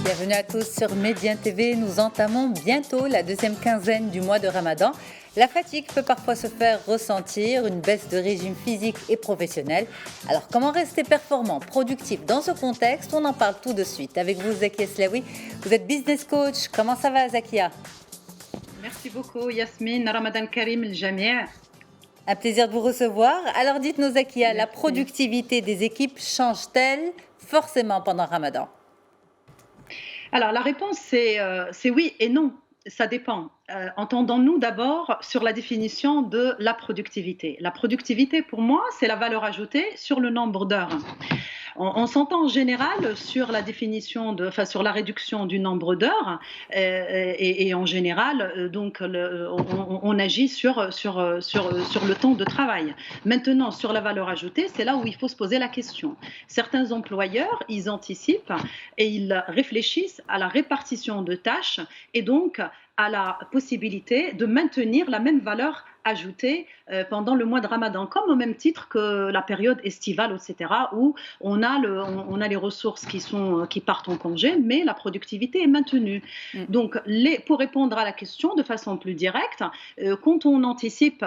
Bienvenue à tous sur Médien TV. Nous entamons bientôt la deuxième quinzaine du mois de Ramadan. La fatigue peut parfois se faire ressentir, une baisse de régime physique et professionnel. Alors comment rester performant, productif dans ce contexte? On en parle tout de suite avec vous, Zakia Slaoui. Vous êtes business coach. Comment ça va, Zakia? Merci beaucoup, Yasmine. Ramadan Karim, el Jamia. Un plaisir de vous recevoir. Alors dites-nous, Zakia, la Merci. productivité des équipes change-t-elle forcément pendant Ramadan? Alors, la réponse, c'est oui et non. Ça dépend. Entendons-nous d'abord sur la définition de la productivité. La productivité, pour moi, c'est la valeur ajoutée sur le nombre d'heures. On s'entend en général sur la définition sur la réduction du nombre d'heures et en général, on agit sur le temps de travail. Maintenant, sur la valeur ajoutée, c'est là où il faut se poser la question. Certains employeurs, ils anticipent et ils réfléchissent à la répartition de tâches et donc à la possibilité de maintenir la même valeur ajoutée pendant le mois de Ramadan, comme au même titre que la période estivale, etc., où on a les ressources qui partent en congé, mais la productivité est maintenue. Donc, pour répondre à la question de façon plus directe, quand on anticipe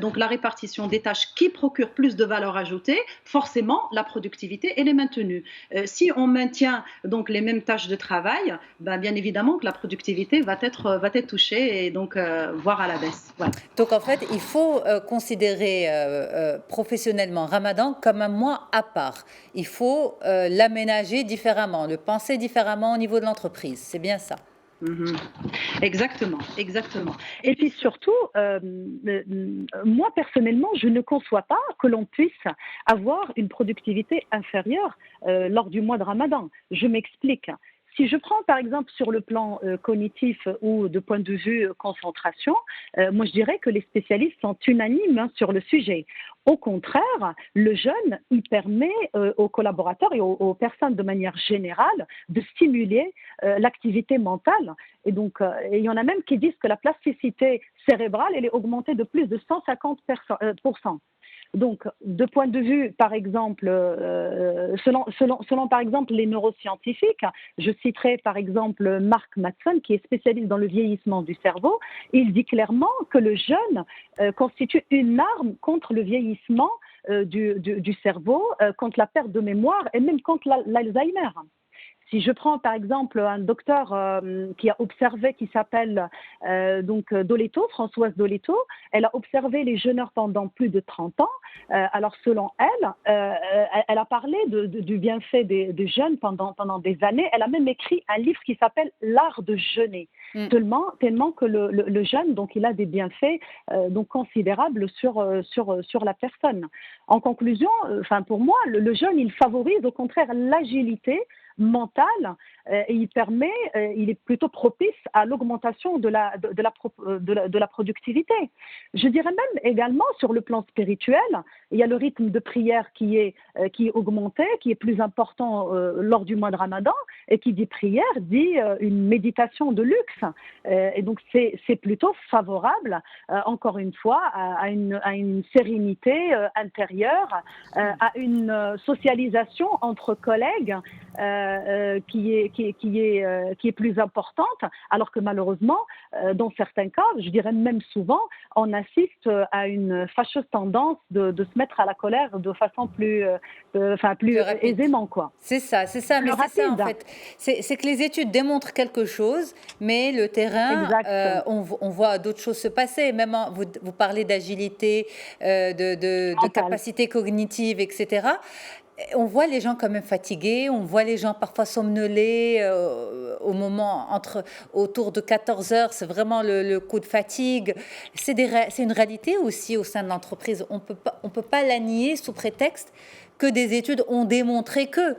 donc la répartition des tâches qui procurent plus de valeur ajoutée, forcément, la productivité, elle est maintenue. Si on maintient donc les mêmes tâches de travail, bien évidemment que la productivité va être touchée et donc voire à la baisse. Voilà. Donc en fait, il faut considérer professionnellement Ramadan comme un mois à part. Il faut l'aménager différemment, le penser différemment au niveau de l'entreprise. C'est bien ça. Mhm. Exactement, exactement. Et puis surtout, moi personnellement, je ne conçois pas que l'on puisse avoir une productivité inférieure lors du mois de Ramadan. Je m'explique. Si je prends par exemple sur le plan cognitif ou de point de vue concentration, moi je dirais que les spécialistes sont unanimes sur le sujet. Au contraire, le jeûne, il permet aux collaborateurs et aux personnes de manière générale de stimuler l'activité mentale. Et donc, il y en a même qui disent que la plasticité cérébrale, elle est augmentée de plus de 150%. Donc, de point de vue, par exemple, selon par exemple les neuroscientifiques, je citerai par exemple Mark Mattson, qui est spécialiste dans le vieillissement du cerveau. Il dit clairement que le jeûne constitue une arme contre le vieillissement du cerveau, contre la perte de mémoire et même contre l'Alzheimer. Si je prends par exemple un docteur qui a observé, qui s'appelle Doleto, Françoise Doleto, elle a observé les jeûneurs pendant plus de 30 ans. Alors selon elle, elle a parlé du bienfait des jeûnes pendant des années. Elle a même écrit un livre qui s'appelle L'art de jeûner. Tellement que le jeûne, donc il a des bienfaits donc considérables sur la personne. En conclusion, pour moi, le jeûne, il favorise au contraire l'agilité mentale et il est plutôt propice à l'augmentation de la productivité. Je dirais même également sur le plan spirituel, il y a le rythme de prière qui est augmenté, qui est plus important lors du mois de Ramadan, et qui dit prière dit une méditation de luxe. Et donc c'est plutôt favorable, encore une fois, à une sérénité intérieure, à une socialisation entre collègues qui est plus importante, alors que malheureusement, dans certains cas, je dirais même souvent, on assiste à une fâcheuse tendance de se mettre à la colère de façon plus aisément, quoi. C'est ça, mais c'est ça en fait. C'est que les études démontrent quelque chose, mais le terrain, on voit d'autres choses se passer. Même vous parlez d'agilité, de capacité cognitive, etc. On voit les gens quand même fatigués, on voit les gens parfois somnolés autour de 14 heures, c'est vraiment le coup de fatigue. C'est une réalité aussi au sein de l'entreprise. On peut pas la nier sous prétexte que des études ont démontré que.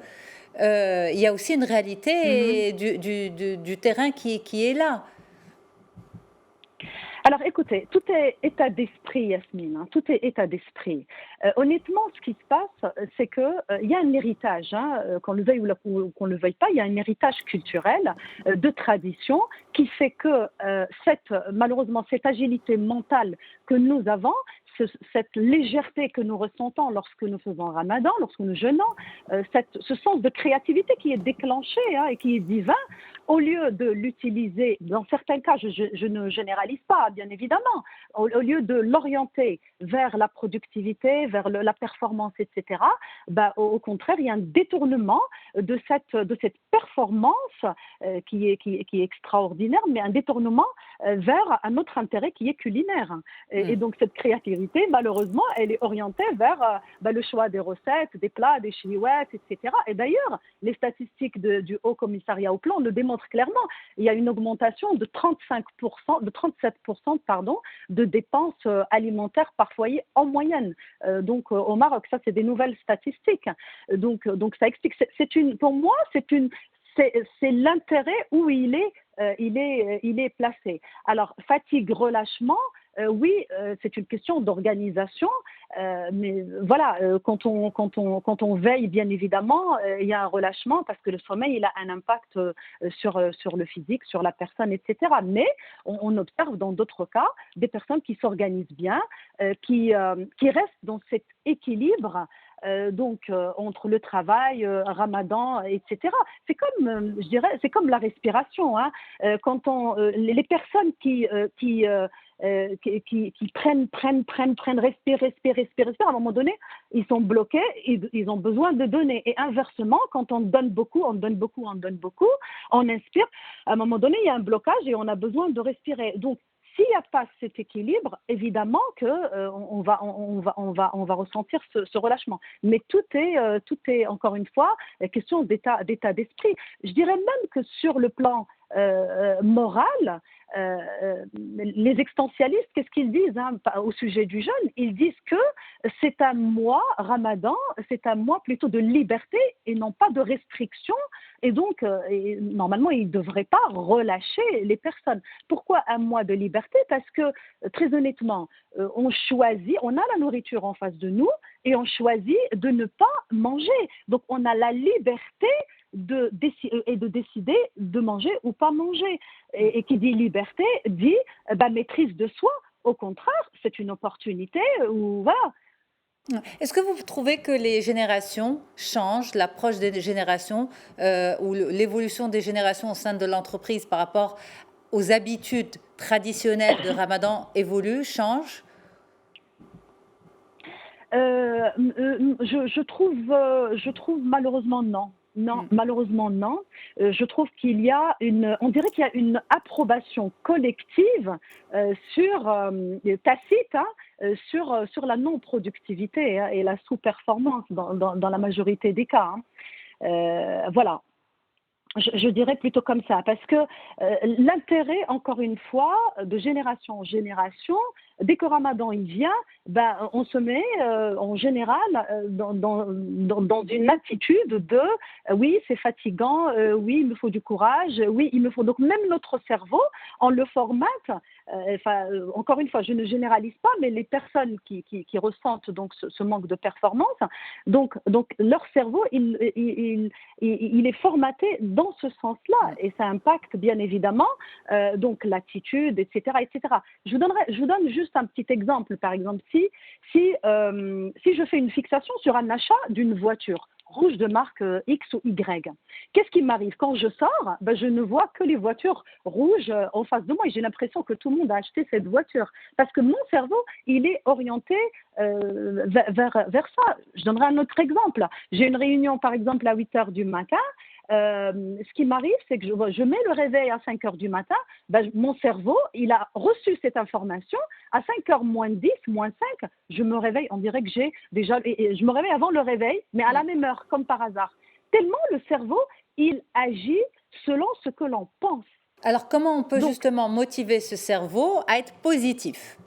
Il y a aussi une réalité du terrain qui est là. Alors écoutez, tout est état d'esprit, Yasmine, hein, tout est état d'esprit. Honnêtement, ce qui se passe, c'est qu'il y a un héritage, qu'on le veuille ou qu'on ne le veuille pas, il y a un héritage culturel de tradition qui fait que malheureusement cette agilité mentale que nous avons, cette légèreté que nous ressentons lorsque nous faisons Ramadan, lorsque nous jeûnons, ce sens de créativité qui est déclenché et qui est divin, au lieu de l'utiliser, dans certains cas, je ne généralise pas, bien évidemment, au lieu de l'orienter vers la productivité, vers la performance, etc., au contraire, il y a un détournement de cette performance qui est extraordinaire, mais un détournement vers un autre intérêt qui est culinaire. Et donc, cette créativité, malheureusement, elle est orientée vers le choix des recettes, des plats, des chouettes, etc. Et d'ailleurs, les statistiques du Haut Commissariat au Plan le démontrent clairement. Il y a une augmentation de 37% de dépenses alimentaires par foyer en moyenne. Donc, au Maroc, ça, c'est des nouvelles statistiques. Donc ça explique. Pour moi, c'est l'intérêt où il est placé. Alors, fatigue, relâchement, oui, c'est une question d'organisation, mais voilà, quand on veille, bien évidemment, il y a un relâchement parce que le sommeil, il a un impact sur le physique, sur la personne, etc. Mais on observe dans d'autres cas des personnes qui s'organisent bien, qui restent dans cet équilibre. Entre le travail, Ramadan, etc. C'est comme, je dirais, c'est comme la respiration. Quand les personnes qui prennent, respirent, à un moment donné, ils sont bloqués, ils ont besoin de donner. Et inversement, quand on donne beaucoup, on inspire, à un moment donné, il y a un blocage et on a besoin de respirer. Donc, s'il n'y a pas cet équilibre, évidemment qu'on va ressentir ce relâchement. Mais tout est encore une fois question d'état d'esprit. Je dirais même que sur le plan moral, les existentialistes, qu'est-ce qu'ils disent au sujet du jeûne? Ils disent que c'est un mois, Ramadan, c'est un mois plutôt de liberté et non pas de restriction. Et donc, normalement, ils ne devraient pas relâcher les personnes. Pourquoi un mois de liberté? Parce que, très honnêtement, on a la nourriture en face de nous et on choisit de ne pas manger. Donc, on a la liberté de décider de manger ou pas manger. Et qui dit liberté, dit maîtrise de soi. Au contraire, c'est une opportunité où, voilà. Est-ce que vous trouvez que les générations changent, l'approche des générations ou l'évolution des générations au sein de l'entreprise par rapport aux habitudes traditionnelles de Ramadan évolue, change? Je trouve malheureusement non. Non, malheureusement non. Je trouve on dirait qu'il y a une approbation collective tacite sur la non-productivité et la sous-performance dans la majorité des cas. Voilà. Je dirais plutôt comme ça, parce que l'intérêt, encore une fois, de génération en génération, dès que Ramadan il vient, on se met en général dans une attitude de oui, c'est fatigant, oui, il me faut du courage, oui, il me faut. Donc même notre cerveau, on le formate. Encore une fois, je ne généralise pas, mais les personnes qui ressentent donc ce manque de performance, donc leur cerveau, il est formaté dans ce sens-là, et ça impacte bien évidemment donc l'attitude, etc., etc. Je vous donne juste un petit exemple. Par exemple, si je fais une fixation sur un achat d'une voiture rouge de marque X ou Y. Qu'est-ce qui m'arrive? Quand je sors, je ne vois que les voitures rouges en face de moi et j'ai l'impression que tout le monde a acheté cette voiture. Parce que mon cerveau, il est orienté vers ça. Je donnerai un autre exemple. J'ai une réunion, par exemple, à 8 heures du matin. Ce qui m'arrive, c'est que je mets le réveil à 5 heures du matin, mon cerveau, il a reçu cette information, à 5 heures moins 10, moins 5, je me réveille, on dirait que je me réveille avant le réveil, mais à la même heure, comme par hasard. Tellement le cerveau, il agit selon ce que l'on pense. Alors, comment on peut justement motiver ce cerveau à être positif?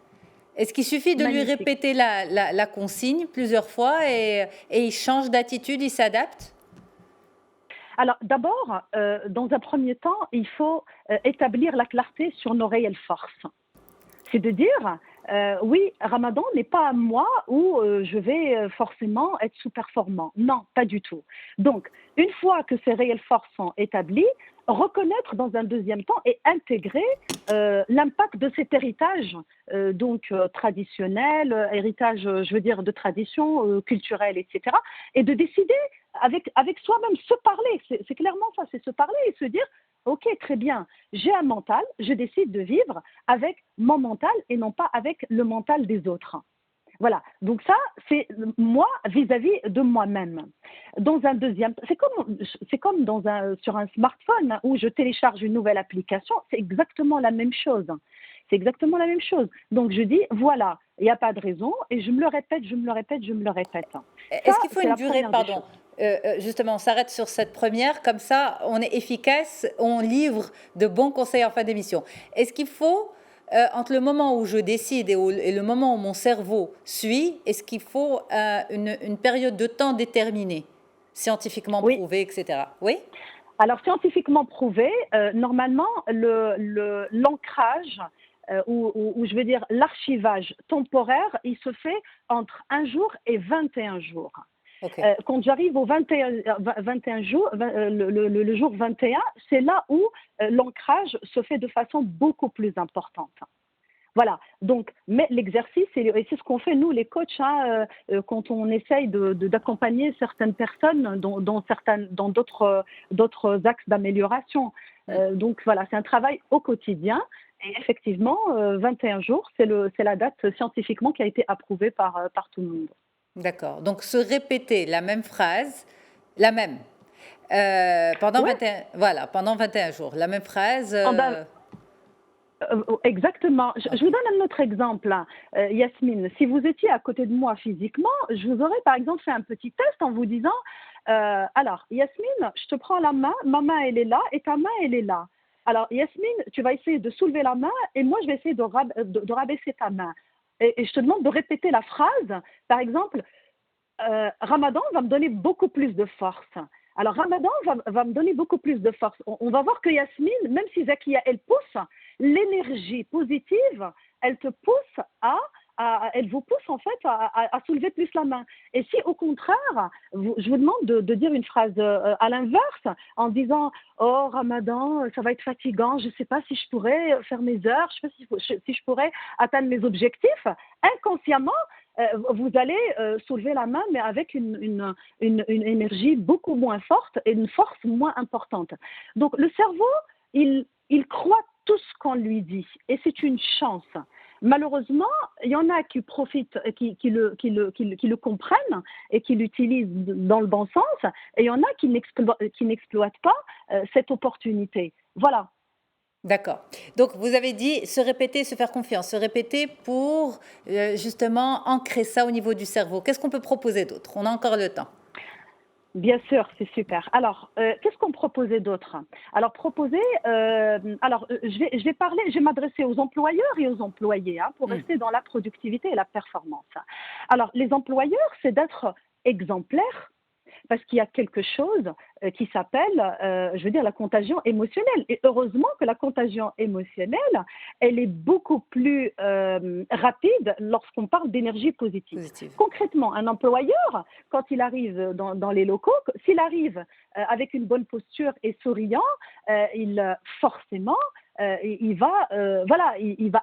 Est-ce qu'il suffit de lui répéter la consigne plusieurs fois et il change d'attitude, il s'adapte? Alors d'abord, dans un premier temps, il faut établir la clarté sur nos réelles forces. C'est de dire, Oui, Ramadan n'est pas un mois où je vais forcément être sous-performant. Non, pas du tout. Donc, une fois que ces réelles forces sont établies, reconnaître dans un deuxième temps et intégrer l'impact de cet héritage traditionnel, héritage, je veux dire, de tradition culturelle, etc. Et de décider avec soi-même, se parler. C'est clairement ça, c'est se parler et se dire, ok, très bien, j'ai un mental, je décide de vivre avec mon mental et non pas avec le mental des autres. Voilà, donc ça, c'est moi vis-à-vis de moi-même. Dans un deuxième, c'est comme sur un smartphone où je télécharge une nouvelle application, c'est exactement la même chose. C'est exactement la même chose. Donc je dis, voilà, il n'y a pas de raison, et je me le répète, je me le répète, je me le répète. Ça, Est-ce qu'il faut c'est une la durée, première des pardon, choses. justement, on s'arrête sur cette première, comme ça on est efficace, on livre de bons conseils en fin d'émission. Est-ce qu'il faut, entre le moment où je décide et le moment où mon cerveau suit, est-ce qu'il faut une période de temps déterminée, scientifiquement Oui. prouvée, etc. Oui? Alors, scientifiquement prouvé, normalement, l'ancrage, ou je veux dire l'archivage temporaire, il se fait entre un jour et 21 jours. Ok. Quand j'arrive au 21 jours, le jour 21, c'est là où l'ancrage se fait de façon beaucoup plus importante. Voilà, donc, mais l'exercice, et c'est ce qu'on fait nous, les coachs, hein, quand on essaye d'accompagner certaines personnes dans d'autres axes d'amélioration. Donc voilà, c'est un travail au quotidien. Et effectivement, 21 jours, c'est la date scientifiquement qui a été approuvée par tout le monde. D'accord. Donc se répéter la même phrase, la même, pendant Ouais, 21, voilà, pendant 21 jours, la même phrase. ah ben, exactement. Je Ok. vous donne un autre exemple, hein. Yasmine. Si vous étiez à côté de moi physiquement, je vous aurais par exemple fait un petit test en vous disant, alors Yasmine, je te prends la main, ma main elle est là et ta main elle est là. Alors Yasmine, tu vas essayer de soulever la main et moi je vais essayer de rabaisser ta main. Et je te demande de répéter la phrase. Par exemple, Ramadan va me donner beaucoup plus de force. Alors, Ramadan va me donner beaucoup plus de force. On va voir que Yasmine, même si Zakia, elle pousse, l'énergie positive, elle te pousse elle vous pousse en fait à soulever plus la main. Et si au contraire, je vous demande de dire une phrase à l'inverse, en disant oh Ramadan, ça va être fatigant, je ne sais pas si je pourrais faire mes heures, je ne sais pas si je pourrais atteindre mes objectifs, inconsciemment, vous allez soulever la main, mais avec une énergie beaucoup moins forte et une force moins importante. Donc le cerveau, il croit tout ce qu'on lui dit, et c'est une chance. Malheureusement, il y en a qui profitent, qui le comprennent et qui l'utilisent dans le bon sens, et il y en a qui n'exploitent pas cette opportunité. Voilà. D'accord. Donc vous avez dit se répéter, se faire confiance, se répéter pour justement ancrer ça au niveau du cerveau. Qu'est-ce qu'on peut proposer d'autre? On a encore le temps. Bien sûr, c'est super. Alors, qu'est-ce qu'on proposait d'autre? Alors, je vais m'adresser aux employeurs et aux employés, hein, pour rester dans la productivité et la performance. Alors, les employeurs, c'est d'être exemplaires, parce qu'il y a quelque chose qui s'appelle, je veux dire, la contagion émotionnelle. Et heureusement que la contagion émotionnelle, elle est beaucoup plus rapide lorsqu'on parle d'énergie positive. Positive. Concrètement, un employeur, quand il arrive dans les locaux, s'il arrive avec une bonne posture et souriant, forcément, il va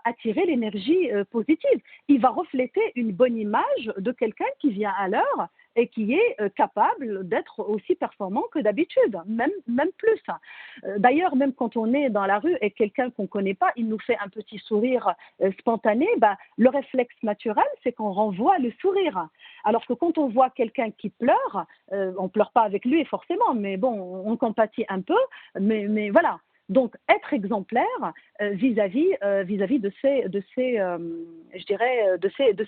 attirer l'énergie positive. Il va refléter une bonne image de quelqu'un qui vient à l'heure et qui est capable d'être aussi performant que d'habitude, même plus. D'ailleurs, même quand on est dans la rue et quelqu'un qu'on ne connaît pas, il nous fait un petit sourire spontané, le réflexe naturel, c'est qu'on renvoie le sourire. Alors que quand on voit quelqu'un qui pleure, on ne pleure pas avec lui forcément, mais bon, on compatit un peu, mais voilà. Donc, être exemplaire vis-à-vis de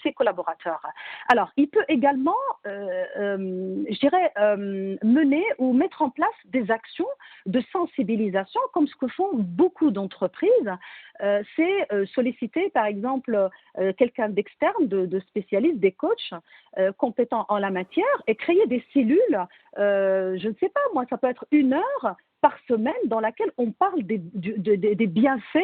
ses collaborateurs. Alors, il peut également, mener ou mettre en place des actions de sensibilisation, comme ce que font beaucoup d'entreprises. C'est solliciter, par exemple, quelqu'un d'externe, de spécialiste, des coachs compétents en la matière, et créer des cellules, je ne sais pas, moi, ça peut être 1 heure par semaine dans laquelle on parle des bienfaits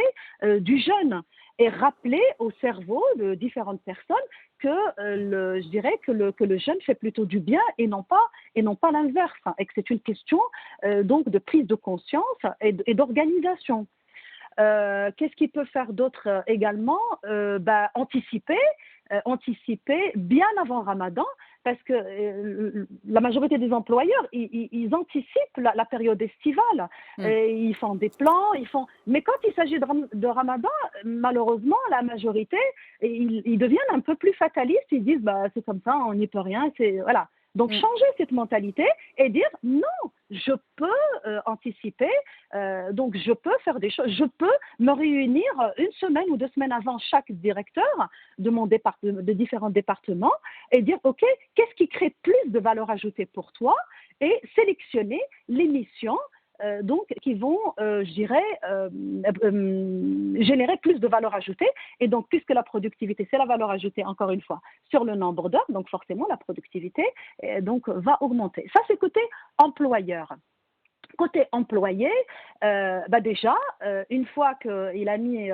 du jeûne. et rappeler au cerveau de différentes personnes que je dirais que le jeûne fait plutôt du bien et non pas l'inverse, hein, et que c'est une question donc de prise de conscience et d'organisation. Qu'est-ce qu'il peut faire d'autre également? Anticiper bien avant Ramadan, parce que la majorité des employeurs, ils anticipent la période estivale. Ils font des plans, mais quand il s'agit de Ramadan, malheureusement, la majorité, ils deviennent un peu plus fatalistes. Ils disent, bah, c'est comme ça, on n'y peut rien. Voilà. Donc, changer cette mentalité et dire non, je peux anticiper, donc je peux faire des choses, je peux me réunir une semaine ou 2 semaines avant chaque directeur de différents départements et dire, OK, qu'est-ce qui crée plus de valeur ajoutée pour toi, et sélectionner les missions donc, qui vont, je dirais, générer plus de valeur ajoutée. Et donc, puisque la productivité, c'est la valeur ajoutée, encore une fois, sur le nombre d'heures, donc forcément, la productivité donc, va augmenter. Ça, c'est côté employeur. Côté employé, déjà, une fois qu'il a mis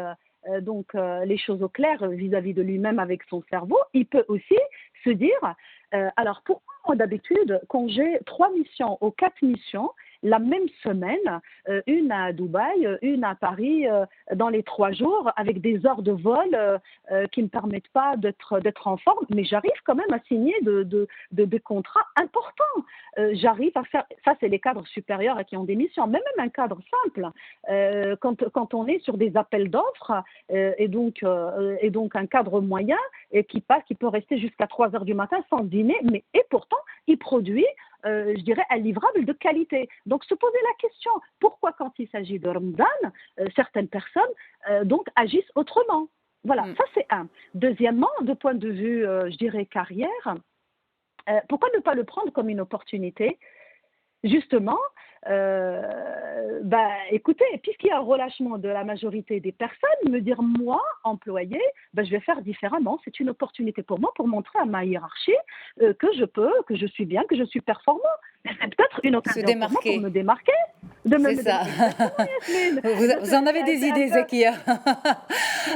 les choses au clair vis-à-vis de lui-même avec son cerveau, il peut aussi se dire, alors pourquoi moi d'habitude, quand j'ai 3 missions ou 4 missions, la même semaine, une à Dubaï, une à Paris, dans les 3 jours, avec des heures de vol qui ne me permettent pas d'être en forme, mais j'arrive quand même à signer de contrats importants. J'arrive à faire, ça c'est les cadres supérieurs qui ont des missions, mais même un cadre simple, quand on est sur des appels d'offres, et donc un cadre moyen qui peut rester jusqu'à 3 heures du matin sans dîner, et pourtant il produit je dirais, un livrable de qualité. Donc, se poser la question, pourquoi quand il s'agit de Ramadan, certaines personnes donc agissent autrement. Voilà, ça c'est un. Deuxièmement, de point de vue, je dirais, carrière, pourquoi ne pas le prendre comme une opportunité? Justement, écoutez, puisqu'il y a un relâchement de la majorité des personnes, me dire, moi, employé, je vais faire différemment. C'est une opportunité pour moi pour montrer à ma hiérarchie que je suis bien, que je suis performant. C'est peut-être une occasion pour moi pour me démarquer. C'est ça. Vous en avez des idées, Zakia.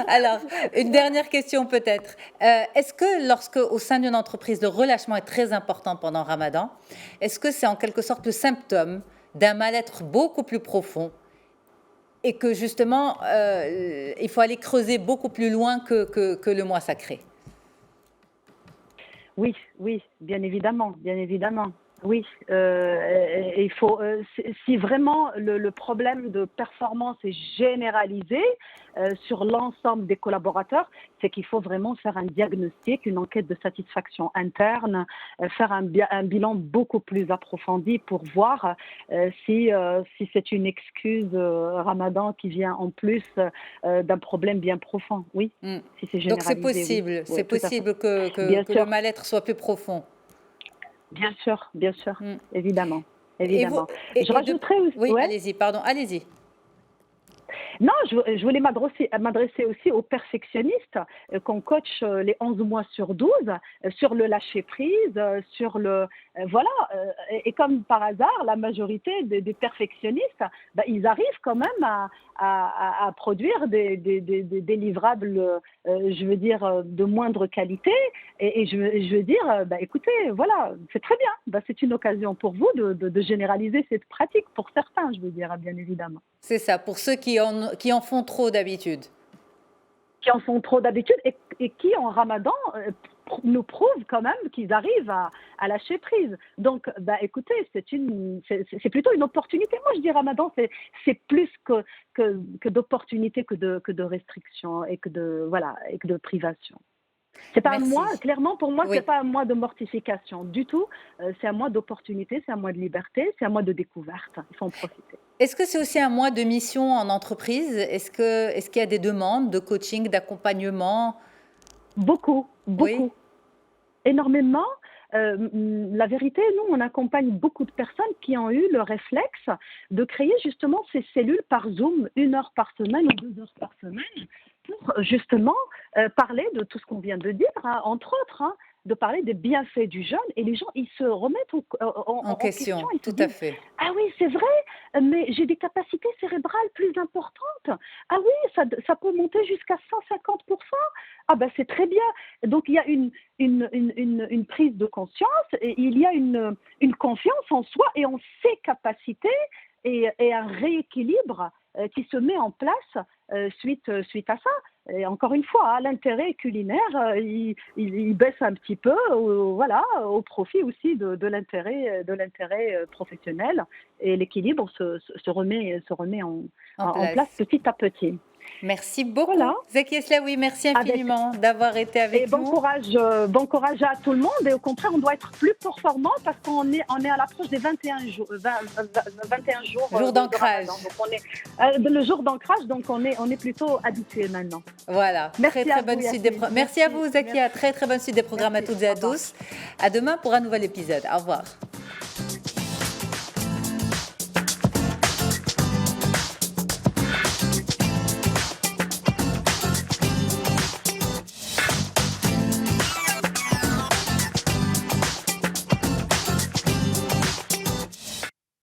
Alors, une dernière question peut-être. Est-ce que lorsque, au sein d'une entreprise, le relâchement est très important pendant Ramadan, est-ce que c'est en quelque sorte le symptôme d'un mal-être beaucoup plus profond et que justement, il faut aller creuser beaucoup plus loin que le mois sacré? Oui, bien évidemment. Oui, il faut. Si vraiment le problème de performance est généralisé sur l'ensemble des collaborateurs, c'est qu'il faut vraiment faire un diagnostic, une enquête de satisfaction interne, faire un bilan beaucoup plus approfondi pour voir si c'est une excuse Ramadan qui vient en plus d'un problème bien profond. Oui, si c'est généralisé. Donc c'est possible, oui. C'est possible que le mal-être soit plus profond. Bien sûr, évidemment. Je rajouterais aussi. Oui, allez-y, pardon, allez-y. Non, je voulais m'adresser aussi aux perfectionnistes qu'on coach les 11 mois sur 12 sur le lâcher-prise, sur le... voilà, et comme par hasard, la majorité des perfectionnistes, ils arrivent quand même à produire des livrables, je veux dire, de moindre qualité. Et je veux dire, écoutez, voilà, c'est très bien. C'est une occasion pour vous de généraliser cette pratique pour certains, je veux dire, bien évidemment. C'est ça, pour ceux qui en font trop d'habitude. Qui en font trop d'habitude et qui, en Ramadan, nous prouvent quand même qu'ils arrivent à lâcher prise. Donc, écoutez, c'est plutôt une opportunité. Moi, je dis Ramadan, c'est plus que d'opportunité que de restriction et que de privation. C'est pas un mois, clairement pour moi, c'est pas un mois de mortification du tout. C'est un mois d'opportunité, c'est un mois de liberté, c'est un mois de découverte. Il faut en profiter. Est-ce que c'est aussi un mois de mission en entreprise? Est-ce qu'il y a des demandes de coaching, d'accompagnement? Beaucoup. Oui. Énormément. La vérité, nous, on accompagne beaucoup de personnes qui ont eu le réflexe de créer justement ces cellules par Zoom, 1 heure par semaine ou 2 heures par semaine, pour justement parler de tout ce qu'on vient de dire, entre autres, de parler des bienfaits du jeûne. Et les gens, ils se remettent en question. Tout à fait. Ah oui, c'est vrai, mais j'ai des capacités cérébrales plus importantes. Ah oui, ça peut monter jusqu'à 150%. Ah ben c'est très bien. Donc il y a une prise de conscience et il y a une confiance en soi et en ses capacités et un rééquilibre qui se met en place suite à ça. Et encore une fois, hein, l'intérêt culinaire, il baisse un petit peu, voilà, au profit aussi de l'intérêt professionnel. Et l'équilibre se remet en place petit à petit. Merci beaucoup, Voilà. Zakia Eslaoui, merci infiniment d'avoir été avec Et nous. bon courage à tout le monde. Et au contraire, on doit être plus performant parce qu'on est à l'approche des 21 jours. 21 jours Jour d'ancrage. Donc on est le jour d'ancrage, donc on est plutôt habitué maintenant. Voilà. Merci très bonne suite merci à vous, Zakia. Très bonne suite des programmes à toutes et à tous. À demain pour un nouvel épisode. Au revoir.